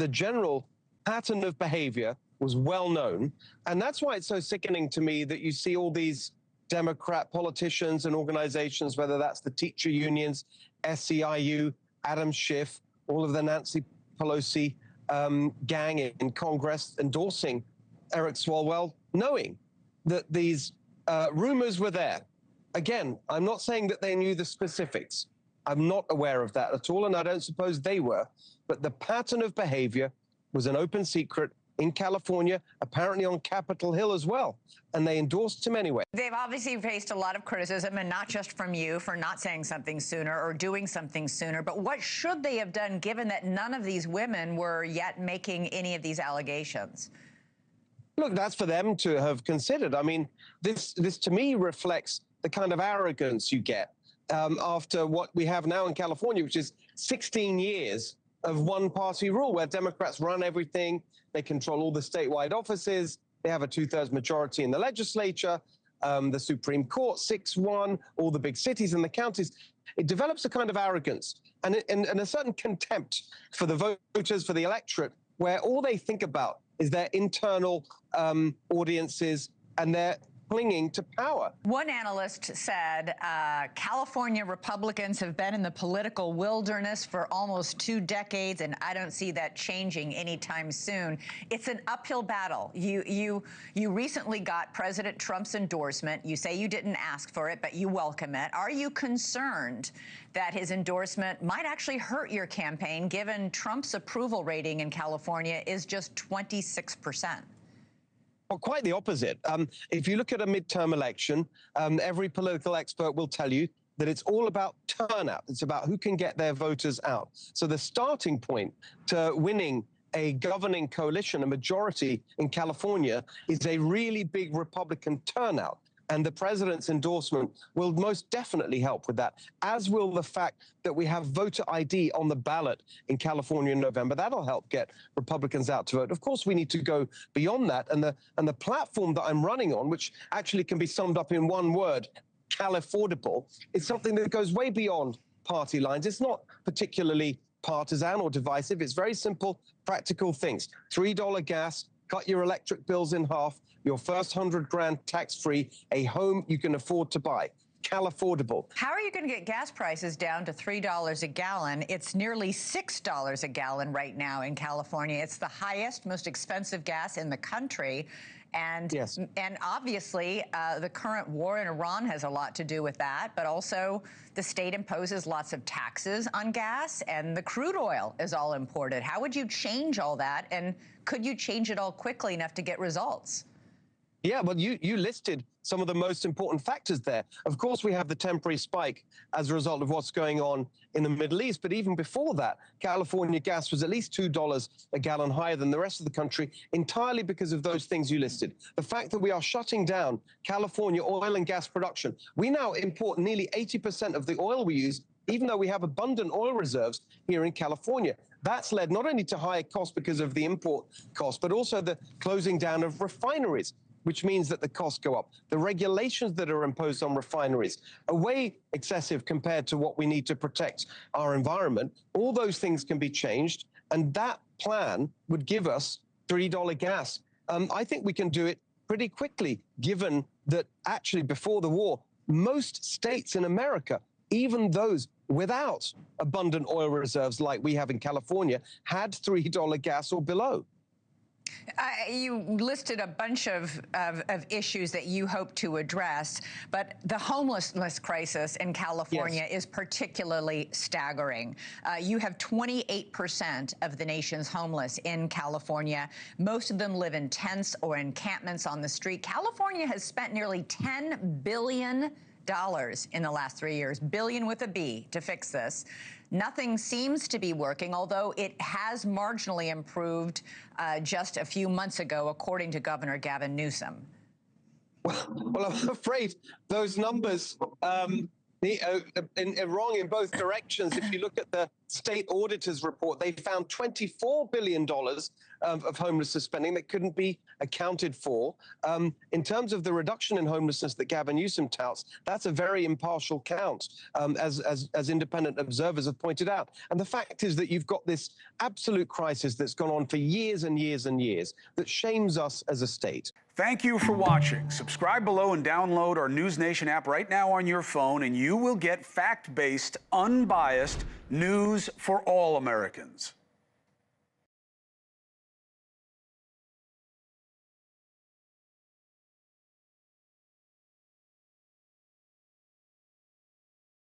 the general pattern of behavior was well known. And that's why it's so sickening to me that you see all these Democrat politicians and organizations, whether that's the teacher unions, SEIU, Adam Schiff, all of the Nancy Pelosi gang in Congress endorsing Eric Swalwell, knowing that these rumors were there. Again, I'm not saying that they knew the specifics. I'm not aware of that at all, and I don't suppose they were. But the pattern of behavior was an open secret in California, apparently on Capitol Hill as well, and they endorsed him anyway. They've obviously faced a lot of criticism, and not just from you for not saying something sooner or doing something sooner, but what should they have done given that none of these women were yet making any of these allegations? Look, that's for them to have considered. I mean, this to me reflects the kind of arrogance you get after what we have now in California, which is 16 years of one-party rule where Democrats run everything. They control all the statewide offices. They have a 2/3 majority in the legislature, the Supreme Court, 6-1, all the big cities and the counties. It develops a kind of arrogance and a certain contempt for the voters, for the electorate, where all they think about is their internal audiences and their clinging to power. One analyst said California Republicans have been in the political wilderness for almost 2 decades, and I don't see that changing anytime soon. It's an uphill battle. You recently got President Trump's endorsement. You say you didn't ask for it, but you welcome it. Are you concerned that his endorsement might actually hurt your campaign, given Trump's approval rating in California is just 26%? Well, quite the opposite. If you look at a midterm election, every political expert will tell you that it's all about turnout. It's about who can get their voters out. So the starting point to winning a governing coalition, a majority in California, is a really big Republican turnout. And the president's endorsement will most definitely help with that, as will the fact that we have voter ID on the ballot in California in November. That'll help get Republicans out to vote. Of course, we need to go beyond that. And the platform that I'm running on, which actually can be summed up in one word, Califordable, is something that goes way beyond party lines. It's not particularly partisan or divisive. It's very simple, practical things. $3 gas, cut your electric bills in half, your first 100 grand tax-free, a home you can afford to buy. Califordable. How are you going to get gas prices down to $3 a gallon? It's nearly $6 a gallon right now in California. It's the highest, most expensive gas in the country. And, yes. And obviously, the current war in Iran has a lot to do with that, but also the state imposes lots of taxes on gas, and the crude oil is all imported. How would you change all that, and could you change it all quickly enough to get results? Yeah, well, you listed some of the most important factors there. Of course, we have the temporary spike as a result of what's going on in the Middle East. But even before that, California gas was at least $2 a gallon higher than the rest of the country, entirely because of those things you listed. The fact that we are shutting down California oil and gas production. We now import nearly 80% of the oil we use, even though we have abundant oil reserves here in California. That's led not only to higher costs because of the import costs, but also the closing down of refineries, which means that the costs go up. The regulations that are imposed on refineries are way excessive compared to what we need to protect our environment. All those things can be changed, and that plan would give us $3 gas. I think we can do it pretty quickly, given that actually before the war, most states in America, even those without abundant oil reserves like we have in California, had $3 gas or below. You listed a bunch of issues that you hope to address, but the homelessness crisis in California is particularly staggering. You have 28% of the nation's homeless in California. Most of them live in tents or encampments on the street. California has spent nearly $10 billion in the last 3 years, billion with a B, to fix this. Nothing seems to be working, although it has marginally improved just a few months ago, according to Governor Gavin Newsom. Well, I'm afraid those numbers are wrong in both directions. If you look at the state auditor's report, they found $24 billion of homelessness spending that couldn't be accounted for. In terms of the reduction in homelessness that Gavin Newsom touts, that's a very impartial count, as independent observers have pointed out. And the fact is that you've got this absolute crisis that's gone on for years and years and years that shames us as a state. Thank you for watching. Subscribe below and download our NewsNation app right now on your phone, and you will get fact-based, unbiased news for all Americans.